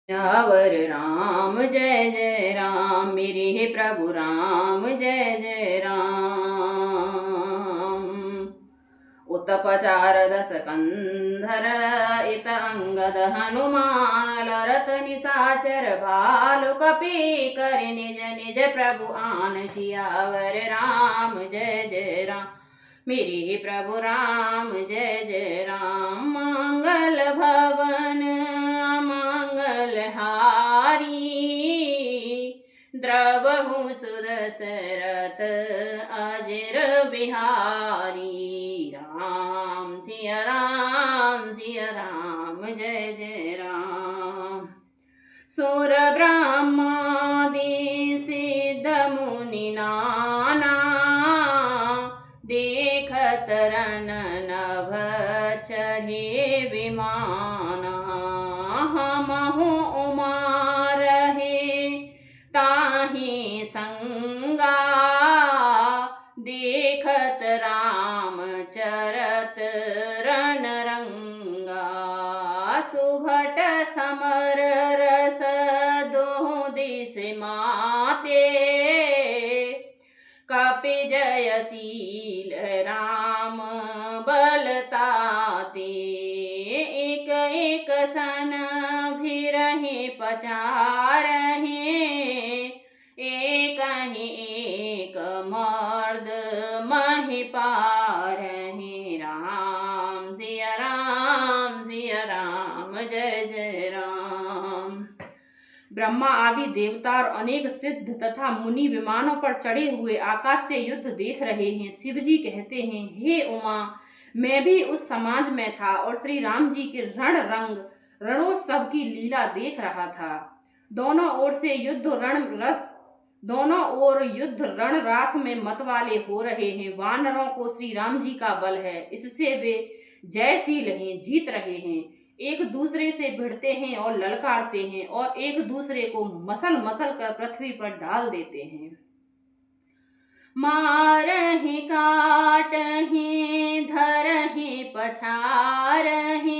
सियावर राम जय जय राम, मेरे हे प्रभु राम जय जय राम। उत्पचार दस कंधर इत अंगद हनुमान, लरत निशाचर भालु कपि कर निज निज प्रभु आन, सियावर राम जय जय राम, मेरे प्रभु राम जय जय राम। मंगल भवन मंगल हारी, द्रवहु सुदशरथ अजर बिहारी, राम सिया राम जय जय राम। सुर ब्रह्मादि सिद्ध मुनि नाना, देखत रन नभ चढ़े विमाना, हमहु उमा रहे ताहि संगा, देखत राम चरत रन रंगा, सुभट समर रस दोहु दिस माते, कपि जयशील राम बलताते, एक एक सन भिरहि पचारहि, एक ही एक मर्द महि पारहि, राम सिया राम जय जय राम। ब्रह्मा आदि देवता और अनेक सिद्ध तथा मुनि विमानों पर चढ़े हुए आकाश से युद्ध देख रहे हैं। शिव जी कहते हैं, हे उमा, मैं भी उस समाज में था और श्री राम जी के रणोत्सव की लीला देख रहा था। दोनों ओर युद्ध रण रास में मतवाले हो रहे हैं। वानरों को श्री राम जी का बल है, इससे वे जयशील हैं, जीत रहे हैं। एक दूसरे से भिड़ते हैं और ललकारते हैं और एक दूसरे को मसल मसल कर पृथ्वी पर डाल देते हैं। मारहि काटहि धरहि पछारहि,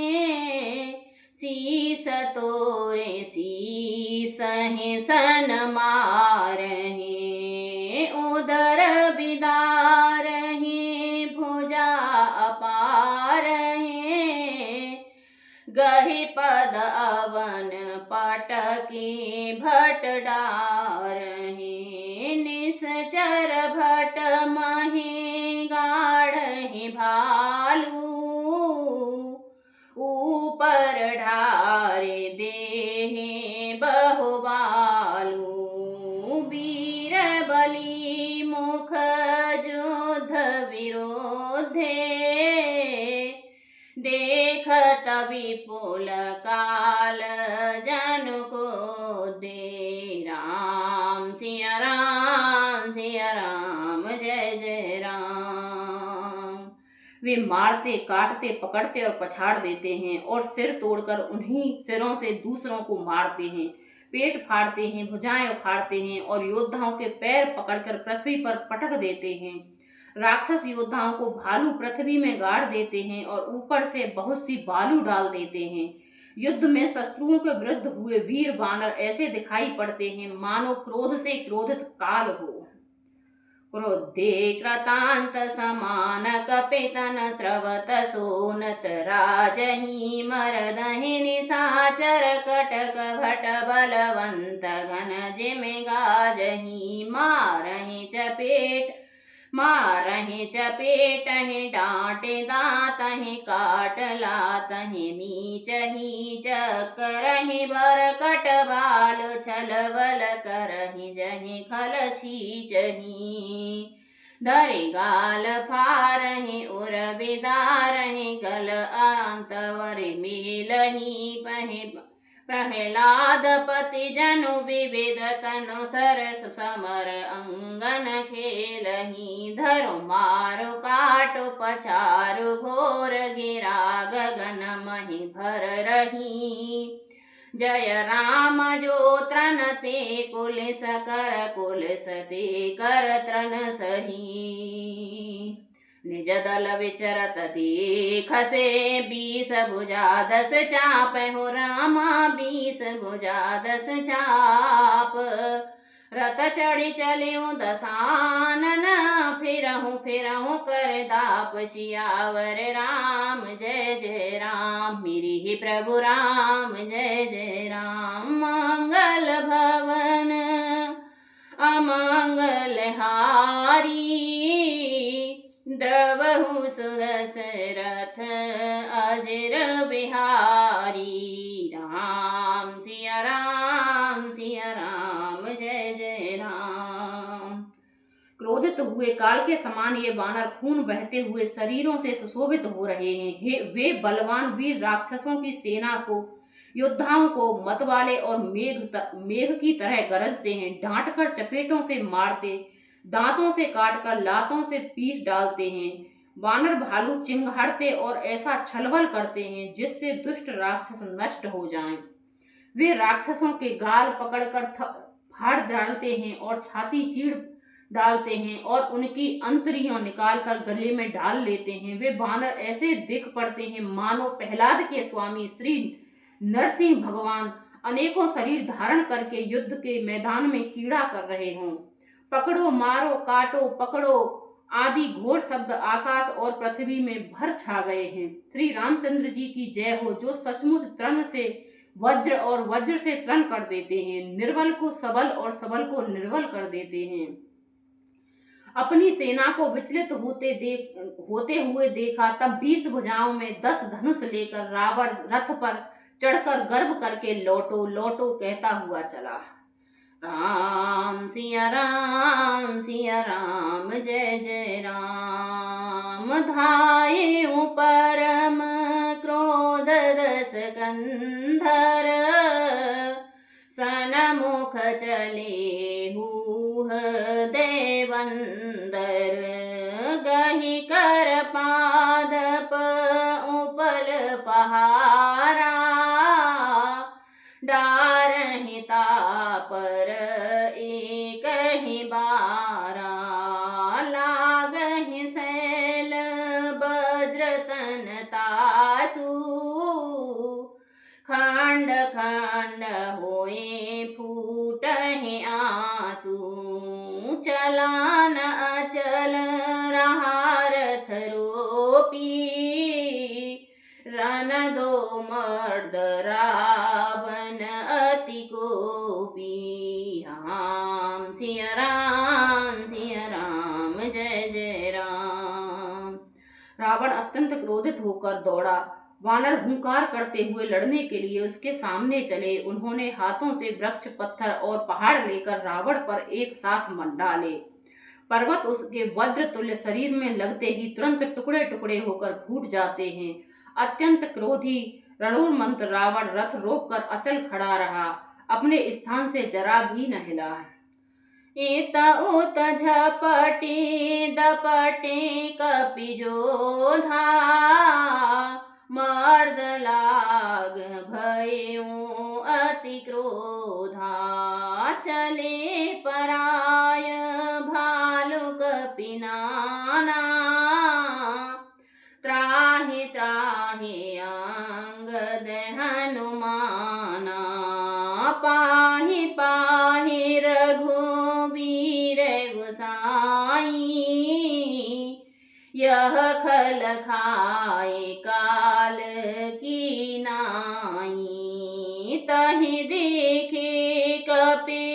शीस तोरे शीसहि सन मारहि, उदर बिदारहि भुजा अपारहि, गहि पद अवन पटकी भट डारहि, निश्चर भट महि गाढ़हि भालू, ऊपर ढारे देहि बहुबालू, वीर बली मुख युद्ध विरोधे, देखत विपुल काल जन को दे, राम सिया राम जय जय राम। वे मारते काटते पकड़ते और पछाड़ देते हैं और सिर तोड़कर उन्हीं सिरों से दूसरों को मारते हैं, पेट फाड़ते हैं, भुजाएं उखाड़ते हैं और योद्धाओं के पैर पकड़कर पृथ्वी पर पटक देते हैं। राक्षस योद्धाओं को भालू पृथ्वी में गाड़ देते हैं और ऊपर से बहुत सी बालू डाल देते हैं। युद्ध में शत्रुओं के विरुद्ध हुए वीर वानर ऐसे दिखाई पड़ते हैं मानो क्रोध से क्रोधित काल हो। क्रोधे कृतांत समान कपितन स्रवत सोनत, राजहि मरदहि निशाचर कटक भट बलवंत, घन जिमि गाजहि मारहि चपेटहि, डांटे दातहि काट लातहि, नीचहि चकरहि बरकट बाल, छलबल करहि जहि खल छीचहि, धरि गाल फारहि उर बिदारहि, गल अंतवर मेलहि प्रहलाद पति जनु विविध तनु सरस समर अंगन खेलहि, धरु मारु काटु पछारु घोर गिरा गगन महि भर रही, जय राम जो त्रन ते कुलिस कर कुलिस ते कर त्रन सही, निज दल विचरत देख से 20 भुजा 10 चाप हो रामा 20 भुजा 10 चाप रत चढ़ी चलियो दसानन फिरहूँ कर दाप सियावर राम जय जय राम मेरे ही प्रभु राम जय जय राम मंगल भवन अमंगल हारी द्रवहु सुदशरथ अजर बिहारी राम सिया राम जय जय राम। क्रोधित हुए काल के समान ये वानर खून बहते हुए शरीरों से सुशोभित हो रहे हैं। वे बलवान वीर राक्षसों की सेना को योद्धाओं को मतवाले और मेघ की तरह गरजते हैं, डांट कर चपेटों से मारते, दांतों से काटकर लातों से पीस डालते हैं। वानर भालू चिंगाड़ते और ऐसा छलबल करते हैं जिससे दुष्ट राक्षस नष्ट हो जाएं। वे राक्षसों के गाल पकड़कर फाड़ डालते हैं और छाती चीड़ डालते हैं और उनकी अंतड़ियों निकालकर गले में डाल लेते हैं। वे वानर ऐसे दिख पड़ते हैं मानो प्रहलाद के स्वामी श्री नरसिंह भगवान अनेकों शरीर धारण करके युद्ध के मैदान में कीड़ा कर रहे हों। पकड़ो मारो काटो पकड़ो आदि घोर शब्द आकाश और पृथ्वी में भर छा गए हैं। श्री रामचंद्र जी की जय हो, जो सचमुच तृण से वज्र और वज्र से तृण कर देते हैं, निर्बल को सबल और सबल को निर्बल कर देते हैं। अपनी सेना को विचलित होते हुए देखा, तब 20 भुजाओं में 10 धनुष लेकर रावण रथ पर चढ़कर गर्व करके लौटो लौटो कहता हुआ चला। राम सिया राम जय जय राम। धाये परम क्रोध दस कंधर सनमुख चले हूह देवंदर गहि कर पादप उपल पहारा डारहिता पर एक ही बारा लागहि शैल वज्रतन तासु खंड खंड होए फूटहि आंसू चलान अचल रहा रथ रोपी रन दो मर्द रावण अति कोपी। राम सिया राम जय जय राम। रावण अत्यंत क्रोधित होकर दौड़ा। वानर हुंकार करते हुए लड़ने के लिए उसके सामने चले। उन्होंने हाथों से वृक्ष पत्थर और पहाड़ लेकर रावण पर एक साथ मत डाले। पर्वत उसके वज्र तुल्य शरीर में लगते ही तुरंत टुकड़े टुकड़े होकर फूट जाते हैं। अत्यंत क्रोधी रणोन्मत्त रावण रथ रोककर अचल खड़ा रहा, अपने स्थान से जरा भी न हिला। इत उत झपटी दपटी कपिजोधा मर्द लाग भयऊ अति क्रोधा चले पराय भालु कपिनाना त्राहि त्राहि अंगद हनुमाना पाहि पाहि रघुवीर गुसाई यह खल खाए काल की नाई तहि देखे कपि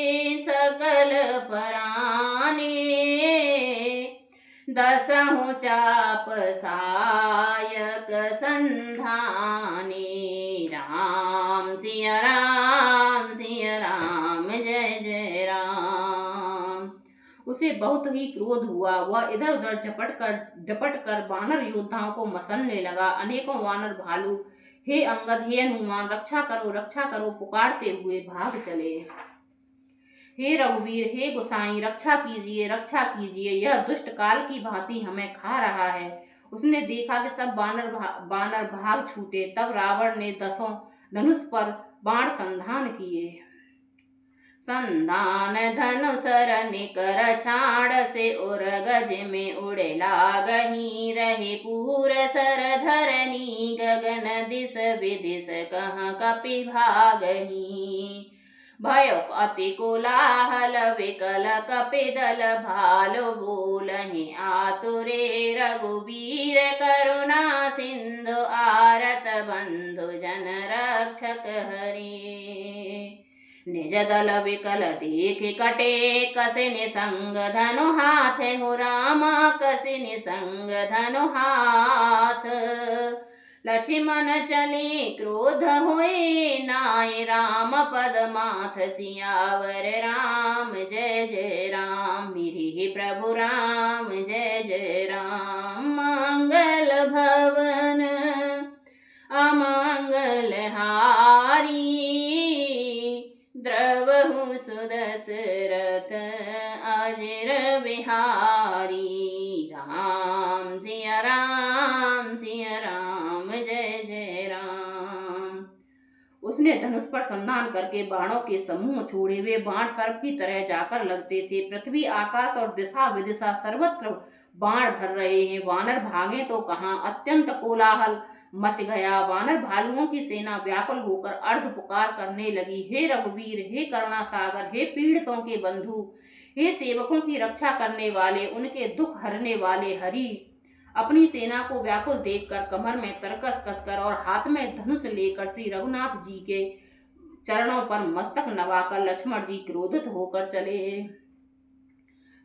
सकल पराने दसहु चाप सायक संधाने। राम सिया राम जय जय राम। उसे बहुत ही क्रोध हुआ। वह इधर उधर झपट कर वानर योद्धाओं को मसलने लगा। अनेकों वानर भालू हे अंगद हे हनुमान रक्षा करो पुकारते हुए भाग चले। हे रघुवीर हे गोसाई रक्षा कीजिए यह दुष्ट काल की भांति हमें खा रहा है। उसने देखा कि सब बानर भाग छूटे। तब रावण ने 10 धनुष पर बाण संधान किए। संधान धनुसर निकर छाड़ से उर गज में उड़े लागही रहे पूर सर धरनी गगन दिस विदिश कहाँ कपि भागही भयो अति कोलाहल विकल कपिदल भालो बोलहि आतुरे रघुवीर करुणा सिंधु आरत बंधु जन रक्षक हरि निज दल विकल देख कटे कसे निसंग धनु हाथ हो रामा कसे निसंग धनु हाथ लक्ष्मण चले क्रोध हुए नाय राम पद माथ सियावर राम जय जय राम मेरे प्रभु राम जय जय राम मंगल भवन अमंगल हारी द्रवहु सुदशरथ अजिर बिहारी राम सिया राम जय जय राम। उसने धनुष पर संधान करके बाणों के समूह छोड़े। वे बाण सर्प की तरह जाकर लगते थे। पृथ्वी आकाश और दिशा विदिशा सर्वत्र बाण भर रहे हैं। वानर भागे तो कहाँ, अत्यंत कोलाहल मच गया। वानर भालुओं की सेना व्याकुल होकर अर्ध पुकार करने लगी, हे रघुवीर, हे करुणा सागर, हे पीड़ितों के बंधु, हे सेवकों की रक्षा करने वाले, उनके दुख हरने वाले हरि। अपनी सेना को व्याकुल देखकर कमर में तरकस कसकर और हाथ में धनुष लेकर श्री रघुनाथ जी के चरणों पर मस्तक नवाकर लक्ष्मण जी क्रोधित होकर चले।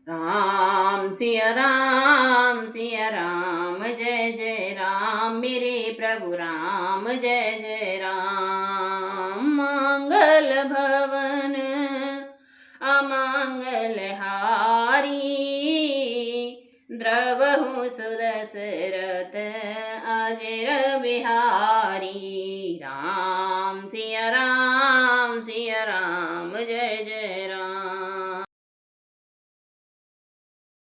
राम सिया राम जय जय राम मेरे प्रभु राम जय जय राम। मंगल भवन अमंगल हारी द्रवहु सुदशरथ अजिर बिहारी। राम सिया राम जय जय राम।